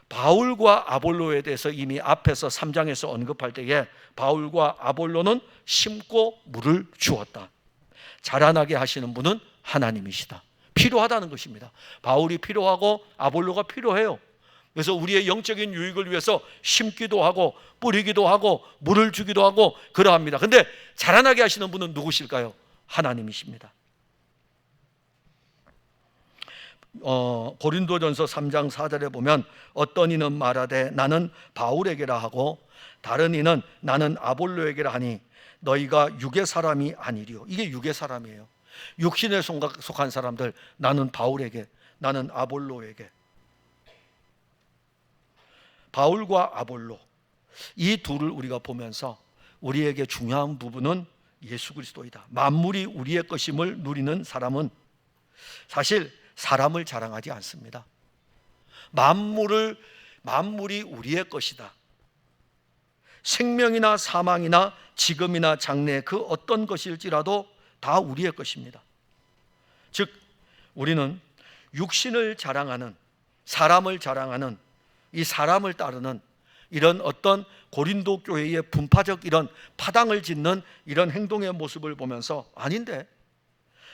바울과 아볼로에 대해서 이미 앞에서 3장에서 언급할 때에 바울과 아볼로는 심고 물을 주었다. 자라나게 하시는 분은 하나님이시다. 필요하다는 것입니다. 바울이 필요하고 아볼로가 필요해요. 그래서 우리의 영적인 유익을 위해서 심기도 하고 뿌리기도 하고 물을 주기도 하고 그러합니다. 그런데 자라나게 하시는 분은 누구실까요? 하나님이십니다. 고린도전서 3장 4절에 보면 어떤 이는 말하되 나는 바울에게라 하고 다른 이는 나는 아볼로에게라 하니 너희가 육의 사람이 아니리요. 이게 육의 사람이에요. 육신에 속한 사람들, 나는 바울에게, 나는 아볼로에게. 바울과 아볼로, 이 둘을 우리가 보면서 우리에게 중요한 부분은 예수 그리스도이다. 만물이 우리의 것임을 누리는 사람은 사실 사람을 자랑하지 않습니다. 만물이 우리의 것이다. 생명이나 사망이나 지금이나 장래 그 어떤 것일지라도 다 우리의 것입니다. 즉 우리는 육신을 자랑하는, 사람을 자랑하는, 이 사람을 따르는 이런 어떤 고린도 교회의 분파적 이런 파당을 짓는 이런 행동의 모습을 보면서 아닌데,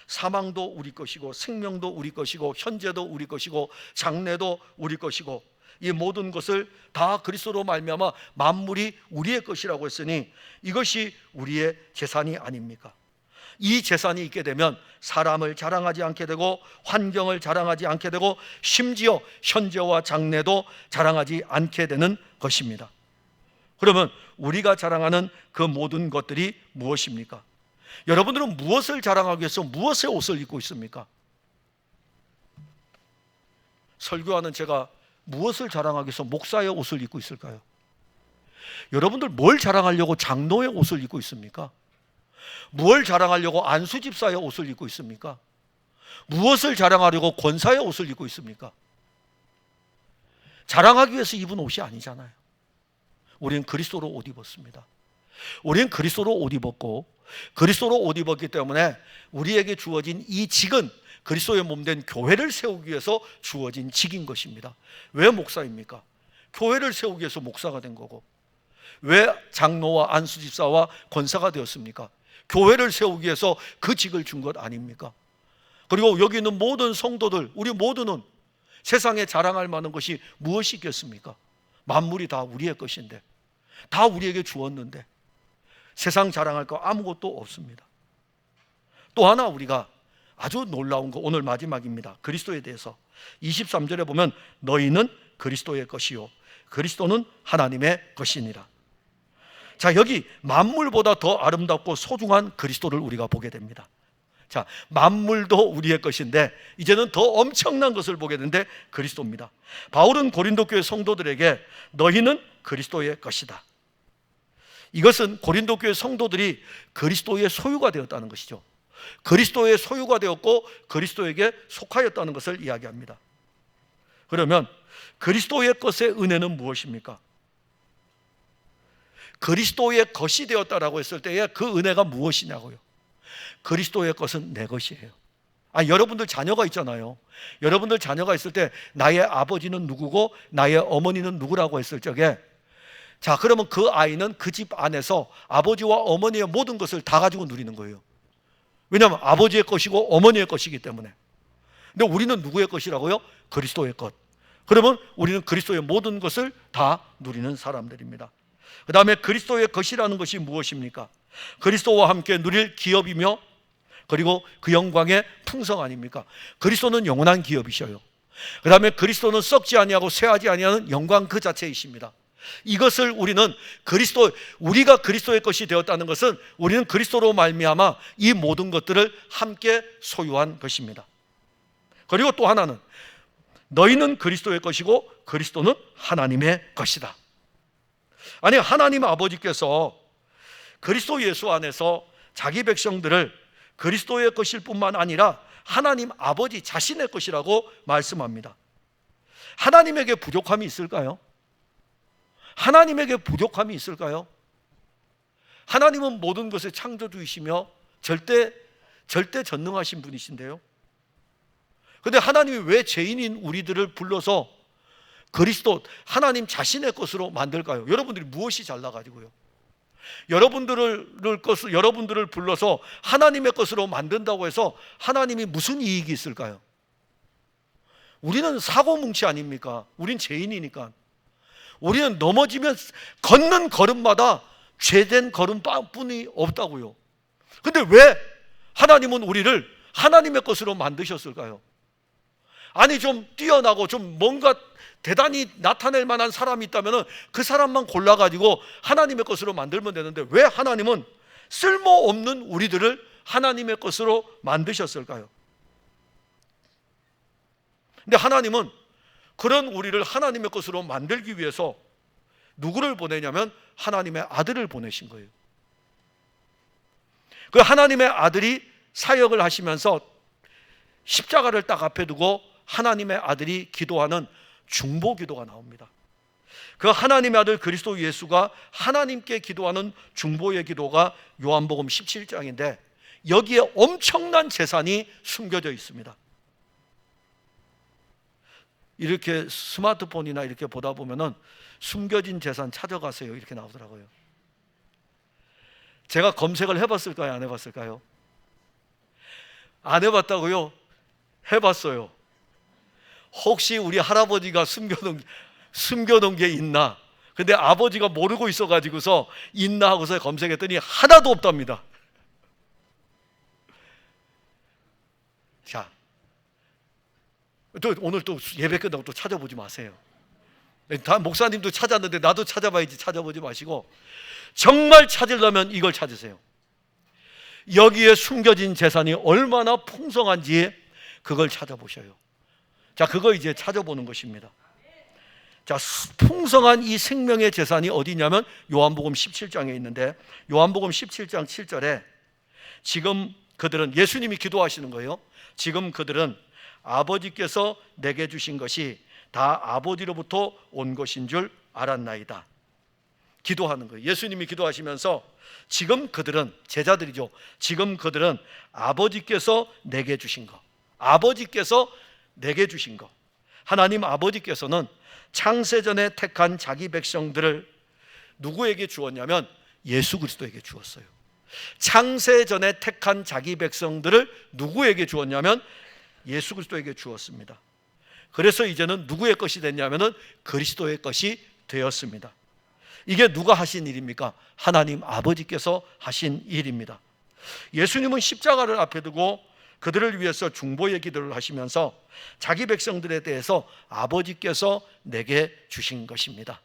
사망도 우리 것이고 생명도 우리 것이고 현재도 우리 것이고 장래도 우리 것이고 이 모든 것을 다 그리스도로 말미암아 만물이 우리의 것이라고 했으니 이것이 우리의 재산이 아닙니까? 이 재산이 있게 되면 사람을 자랑하지 않게 되고 환경을 자랑하지 않게 되고 심지어 현재와 장래도 자랑하지 않게 되는 것입니다. 그러면 우리가 자랑하는 그 모든 것들이 무엇입니까? 여러분들은 무엇을 자랑하기 위해서 무엇의 옷을 입고 있습니까? 설교하는 제가 무엇을 자랑하기 위해서 목사의 옷을 입고 있을까요? 여러분들 뭘 자랑하려고 장로의 옷을 입고 있습니까? 무엇을 자랑하려고 안수집사의 옷을 입고 있습니까? 무엇을 자랑하려고 권사의 옷을 입고 있습니까? 자랑하기 위해서 입은 옷이 아니잖아요. 우리는 그리스도로 옷 입었습니다. 우리는 그리스도로 옷 입었고 그리스도로 옷 입었기 때문에 우리에게 주어진 이 직은 그리스도의 몸된 교회를 세우기 위해서 주어진 직인 것입니다. 왜 목사입니까? 교회를 세우기 위해서 목사가 된 거고. 왜 장로와 안수집사와 권사가 되었습니까? 교회를 세우기 위해서 그 직을 준 것 아닙니까? 그리고 여기 있는 모든 성도들, 우리 모두는 세상에 자랑할 만한 것이 무엇이 있겠습니까? 만물이 다 우리의 것인데, 다 우리에게 주었는데, 세상 자랑할 거 아무것도 없습니다. 또 하나 우리가 아주 놀라운 거, 오늘 마지막입니다. 그리스도에 대해서 23절에 보면 너희는 그리스도의 것이요 그리스도는 하나님의 것이니라. 자, 여기 만물보다 더 아름답고 소중한 그리스도를 우리가 보게 됩니다. 자, 만물도 우리의 것인데 이제는 더 엄청난 것을 보게 되는데 그리스도입니다. 바울은 고린도 교회 성도들에게 너희는 그리스도의 것이다. 이것은 고린도 교회 성도들이 그리스도의 소유가 되었다는 것이죠. 그리스도의 소유가 되었고 그리스도에게 속하였다는 것을 이야기합니다. 그러면 그리스도의 것의 은혜는 무엇입니까? 그리스도의 것이 되었다라고 했을 때에 그 은혜가 무엇이냐고요. 그리스도의 것은 내 것이에요. 여러분들 자녀가 있잖아요. 여러분들 자녀가 있을 때 나의 아버지는 누구고 나의 어머니는 누구라고 했을 적에, 자, 그러면 그 아이는 그 집 안에서 아버지와 어머니의 모든 것을 다 가지고 누리는 거예요. 왜냐하면 아버지의 것이고 어머니의 것이기 때문에. 근데 우리는 누구의 것이라고요? 그리스도의 것. 그러면 우리는 그리스도의 모든 것을 다 누리는 사람들입니다. 그 다음에 그리스도의 것이라는 것이 무엇입니까? 그리스도와 함께 누릴 기업이며 그리고 그 영광의 풍성 아닙니까? 그리스도는 영원한 기업이셔요. 그 다음에 그리스도는 썩지 아니하고 쇠하지 아니하는 영광 그 자체이십니다. 이것을 우리는 우리가 그리스도의 것이 되었다는 것은 우리는 그리스도로 말미암아 이 모든 것들을 함께 소유한 것입니다. 그리고 또 하나는 너희는 그리스도의 것이고 그리스도는 하나님의 것이다. 아니, 하나님 아버지께서 그리스도 예수 안에서 자기 백성들을 그리스도의 것일 뿐만 아니라 하나님 아버지 자신의 것이라고 말씀합니다. 하나님에게 부족함이 있을까요? 하나님에게 부족함이 있을까요? 하나님은 모든 것의 창조주이시며 절대 전능하신 분이신데요. 그런데 하나님이 왜 죄인인 우리들을 불러서 그리스도 하나님 자신의 것으로 만들까요? 여러분들이 무엇이 잘나가지고요? 여러분들을 불러서 하나님의 것으로 만든다고 해서 하나님이 무슨 이익이 있을까요? 우리는 사고뭉치 아닙니까? 우린 죄인이니까. 우리는 넘어지면 걷는 걸음마다 죄된 걸음뿐이 없다고요. 근데 왜 하나님은 우리를 하나님의 것으로 만드셨을까요? 아니, 좀 뛰어나고 좀 뭔가 대단히 나타낼 만한 사람이 있다면 그 사람만 골라가지고 하나님의 것으로 만들면 되는데 왜 하나님은 쓸모없는 우리들을 하나님의 것으로 만드셨을까요? 근데 하나님은 그런 우리를 하나님의 것으로 만들기 위해서 누구를 보내냐면 하나님의 아들을 보내신 거예요. 그 하나님의 아들이 사역을 하시면서 십자가를 딱 앞에 두고 하나님의 아들이 기도하는 중보 기도가 나옵니다. 그 하나님의 아들 그리스도 예수가 하나님께 기도하는 중보의 기도가 요한복음 17장인데 여기에 엄청난 재산이 숨겨져 있습니다. 이렇게 스마트폰이나 이렇게 보다 보면은 숨겨진 재산 찾아가세요 이렇게 나오더라고요. 제가 검색을 해봤을까요? 안 해봤을까요? 안 해봤다고요? 해봤어요. 혹시 우리 할아버지가 숨겨놓은 게 있나? 근데 아버지가 모르고 있어가지고서 있나 하고서 검색했더니 하나도 없답니다. 자, 오늘 또 예배 끝나고 또 찾아보지 마세요. 다 목사님도 찾았는데 나도 찾아봐야지 찾아보지 마시고 정말 찾으려면 이걸 찾으세요. 여기에 숨겨진 재산이 얼마나 풍성한지 그걸 찾아보셔요. 자, 그거 이제 찾아보는 것입니다. 자, 풍성한 이 생명의 재산이 어디냐면 요한복음 17장에 있는데 요한복음 17장 7절에 지금 그들은 예수님이 기도하시는 거예요. 지금 그들은 아버지께서 내게 주신 것이 다 아버지로부터 온 것인 줄 알았나이다. 기도하는 거예요. 예수님이 기도하시면서 지금 그들은 제자들이죠. 지금 그들은 아버지께서 내게 주신 것, 아버지께서 내게 주신 것, 하나님 아버지께서는 창세전에 택한 자기 백성들을 누구에게 주었냐면 예수 그리스도에게 주었어요. 창세전에 택한 자기 백성들을 누구에게 주었냐면 예수 그리스도에게 주었습니다. 그래서 이제는 누구의 것이 됐냐면은 그리스도의 것이 되었습니다. 이게 누가 하신 일입니까? 하나님 아버지께서 하신 일입니다. 예수님은 십자가를 앞에 두고 그들을 위해서 중보의 기도를 하시면서 자기 백성들에 대해서 아버지께서 내게 주신 것입니다.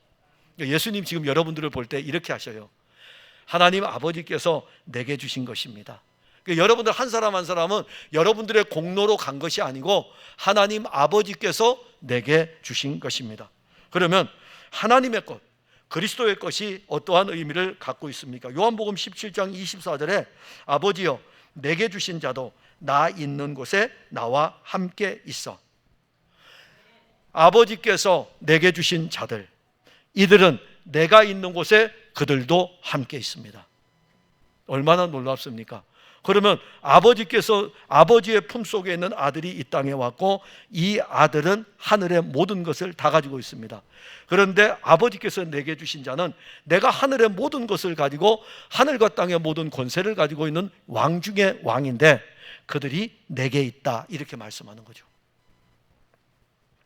예수님 지금 여러분들을 볼 때 이렇게 하셔요. 하나님 아버지께서 내게 주신 것입니다. 여러분들 한 사람 한 사람은 여러분들의 공로로 간 것이 아니고 하나님 아버지께서 내게 주신 것입니다. 그러면 하나님의 것, 그리스도의 것이 어떠한 의미를 갖고 있습니까? 요한복음 17장 24절에 아버지여 내게 주신 자도 나 있는 곳에 나와 함께 있어. 아버지께서 내게 주신 자들, 이들은 내가 있는 곳에 그들도 함께 있습니다. 얼마나 놀랍습니까? 그러면 아버지께서 아버지의 품속에 있는 아들이 이 땅에 왔고 이 아들은 하늘의 모든 것을 다 가지고 있습니다. 그런데 아버지께서 내게 주신 자는 내가 하늘의 모든 것을 가지고 하늘과 땅의 모든 권세를 가지고 있는 왕 중의 왕인데 그들이 내게 있다, 이렇게 말씀하는 거죠.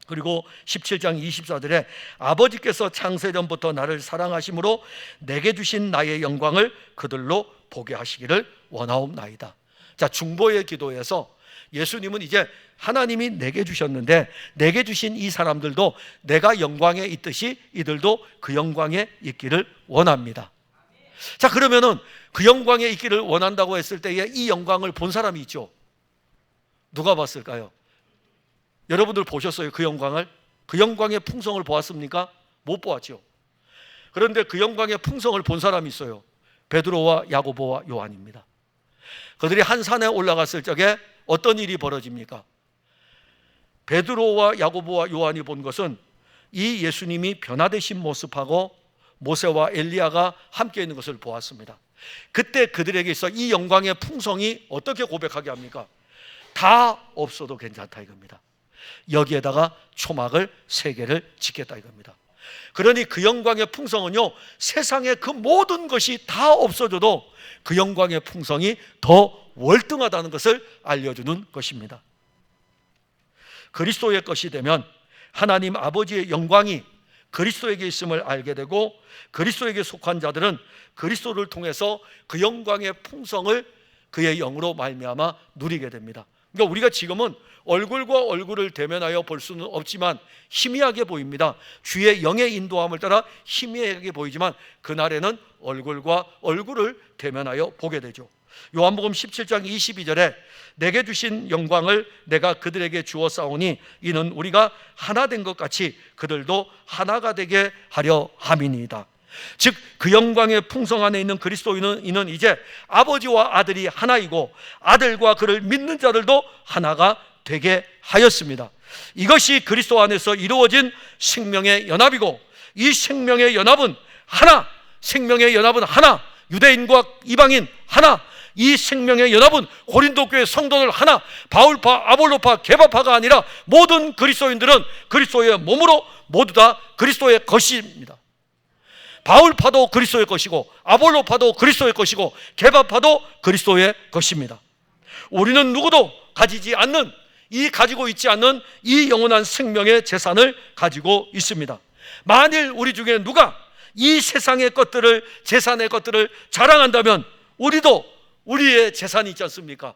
그리고 17장 24절에 아버지께서 창세전부터 나를 사랑하심으로 내게 주신 나의 영광을 그들로 보게 하시기를 원하옵나이다. 자, 중보의 기도에서 예수님은 이제 하나님이 내게 주셨는데 내게 주신 이 사람들도 내가 영광에 있듯이 이들도 그 영광에 있기를 원합니다. 자, 그러면은 그 영광에 있기를 원한다고 했을 때에 이 영광을 본 사람이 있죠. 누가 봤을까요? 여러분들 보셨어요? 그 영광을? 그 영광의 풍성을 보았습니까? 못 보았죠. 그런데 그 영광의 풍성을 본 사람이 있어요. 베드로와 야고보와 요한입니다. 그들이 한 산에 올라갔을 적에 어떤 일이 벌어집니까? 베드로와 야고보와 요한이 본 것은 이 예수님이 변화되신 모습하고 모세와 엘리야가 함께 있는 것을 보았습니다. 그때 그들에게 있어 이 영광의 풍성이 어떻게 고백하게 합니까? 다 없어도 괜찮다 이겁니다. 여기에다가 초막을 3개를 짓겠다 이겁니다. 그러니 그 영광의 풍성은요, 세상의 그 모든 것이 다 없어져도 그 영광의 풍성이 더 월등하다는 것을 알려주는 것입니다. 그리스도의 것이 되면 하나님 아버지의 영광이 그리스도에게 있음을 알게 되고 그리스도에게 속한 자들은 그리스도를 통해서 그 영광의 풍성을 그의 영으로 말미암아 누리게 됩니다. 그러니까 우리가 지금은 얼굴과 얼굴을 대면하여 볼 수는 없지만 희미하게 보입니다. 주의 영의 인도함을 따라 희미하게 보이지만 그날에는 얼굴과 얼굴을 대면하여 보게 되죠. 요한복음 17장 22절에 내게 주신 영광을 내가 그들에게 주었사오니 이는 우리가 하나 된 것 같이 그들도 하나가 되게 하려 함이니이다. 즉 그 영광의 풍성 안에 있는 그리스도인은 이는 이제 아버지와 아들이 하나이고 아들과 그를 믿는 자들도 하나가 되게 하였습니다. 이것이 그리스도 안에서 이루어진 생명의 연합이고 이 생명의 연합은 하나, 생명의 연합은 하나, 유대인과 이방인 하나, 이 생명의 연합은 고린도 교회 성도들 하나, 바울파, 아볼로파, 게바파가 아니라 모든 그리스도인들은 그리스도의 몸으로 모두 다 그리스도의 것입니다. 바울파도 그리스도의 것이고 아볼로파도 그리스도의 것이고 게바파도 그리스도의 것입니다. 우리는 누구도 가지고 있지 않는 이 영원한 생명의 재산을 가지고 있습니다. 만일 우리 중에 누가 이 세상의 것들을, 재산의 것들을 자랑한다면 우리도 우리의 재산이 있지 않습니까?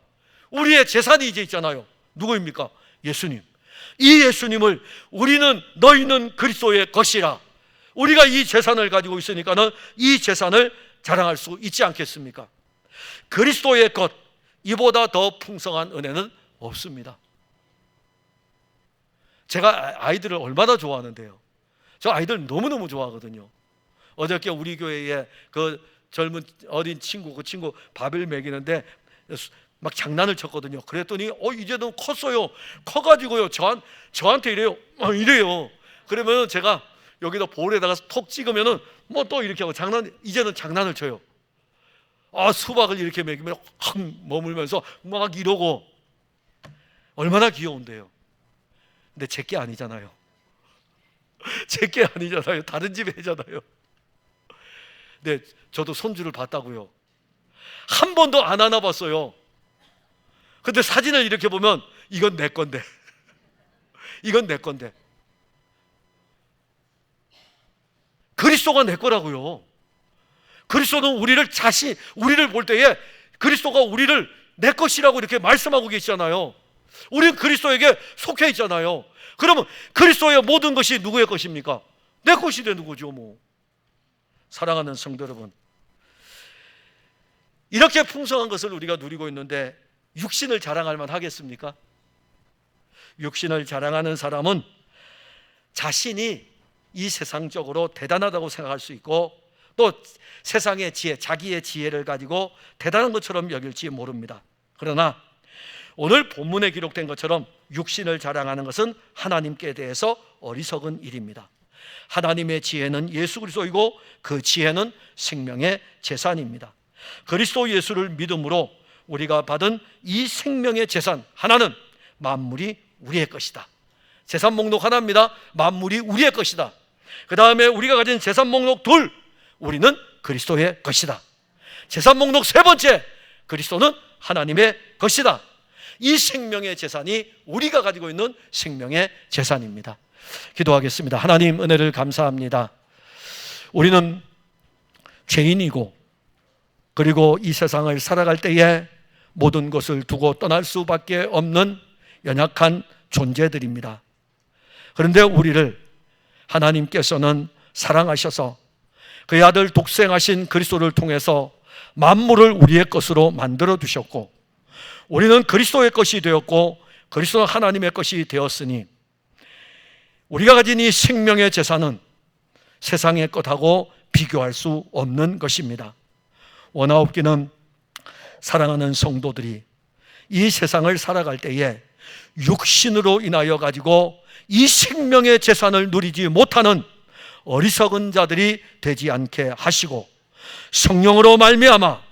우리의 재산이 이제 있잖아요. 누구입니까? 예수님. 이 예수님을 우리는 너희는 그리스도의 것이라, 우리가 이 재산을 가지고 있으니까는 이 재산을 자랑할 수 있지 않겠습니까? 그리스도의 것, 이보다 더 풍성한 은혜는 없습니다. 제가 아이들을 얼마나 좋아하는데요. 저 아이들 너무너무 좋아하거든요. 어저께 우리 교회에 그 젊은 어린 친구, 그 친구 밥을 먹이는데 막 장난을 쳤거든요. 그랬더니 이제는 컸어요. 커가지고요 저한테 이래요. 이래요. 그러면 제가 여기다 볼에다가 톡 찍으면은 뭐 또 이렇게 하고 이제는 장난을 쳐요. 수박을 이렇게 먹이면 확 머물면서 막 이러고, 얼마나 귀여운데요. 근데 제게 아니잖아요. 제게 아니잖아요. 다른 집 애잖아요. 근데 저도 손주를 봤다고요. 한 번도 안 안아봤어요. 근데 사진을 이렇게 보면 이건 내 건데 이건 내 건데 그 그리스도가 내 거라고요. 그리스도는 우리를 볼 때에 그리스도가 우리를 내 것이라고 이렇게 말씀하고 계시잖아요. 우리는 그리스도에게 속해 있잖아요. 그러면 그리스도의 모든 것이 누구의 것입니까? 내 것이 되는 거죠. 사랑하는 성도 여러분, 이렇게 풍성한 것을 우리가 누리고 있는데 육신을 자랑할 만 하겠습니까? 육신을 자랑하는 사람은 자신이 이 세상적으로 대단하다고 생각할 수 있고, 또 세상의 지혜, 자기의 지혜를 가지고 대단한 것처럼 여길지 모릅니다. 그러나 오늘 본문에 기록된 것처럼 육신을 자랑하는 것은 하나님께 대해서 어리석은 일입니다. 하나님의 지혜는 예수 그리스도이고 그 지혜는 생명의 재산입니다. 그리스도 예수를 믿음으로 우리가 받은 이 생명의 재산 하나는 만물이 우리의 것이다. 재산 목록 하나입니다. 만물이 우리의 것이다. 그 다음에 우리가 가진 재산 목록 둘, 우리는 그리스도의 것이다. 재산 목록 세 번째, 그리스도는 하나님의 것이다. 이 생명의 재산이 우리가 가지고 있는 생명의 재산입니다. 기도하겠습니다. 하나님, 은혜를 감사합니다. 우리는 죄인이고, 그리고 이 세상을 살아갈 때에 모든 것을 두고 떠날 수밖에 없는 연약한 존재들입니다. 그런데 우리를 하나님께서는 사랑하셔서 그의 아들 독생하신 그리스도를 통해서 만물을 우리의 것으로 만들어 두셨고, 우리는 그리스도의 것이 되었고 그리스도는 하나님의 것이 되었으니, 우리가 가진 이 생명의 재산은 세상의 것하고 비교할 수 없는 것입니다. 원하옵기는 사랑하는 성도들이 이 세상을 살아갈 때에 육신으로 인하여 가지고 이 생명의 재산을 누리지 못하는 어리석은 자들이 되지 않게 하시고, 성령으로 말미암아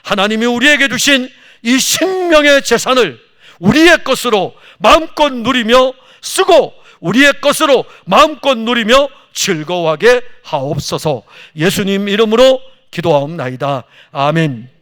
하나님이 우리에게 주신 이 생명의 재산을 우리의 것으로 마음껏 누리며 쓰고 우리의 것으로 마음껏 누리며 즐거워하게 하옵소서. 예수님 이름으로 기도하옵나이다. 아멘.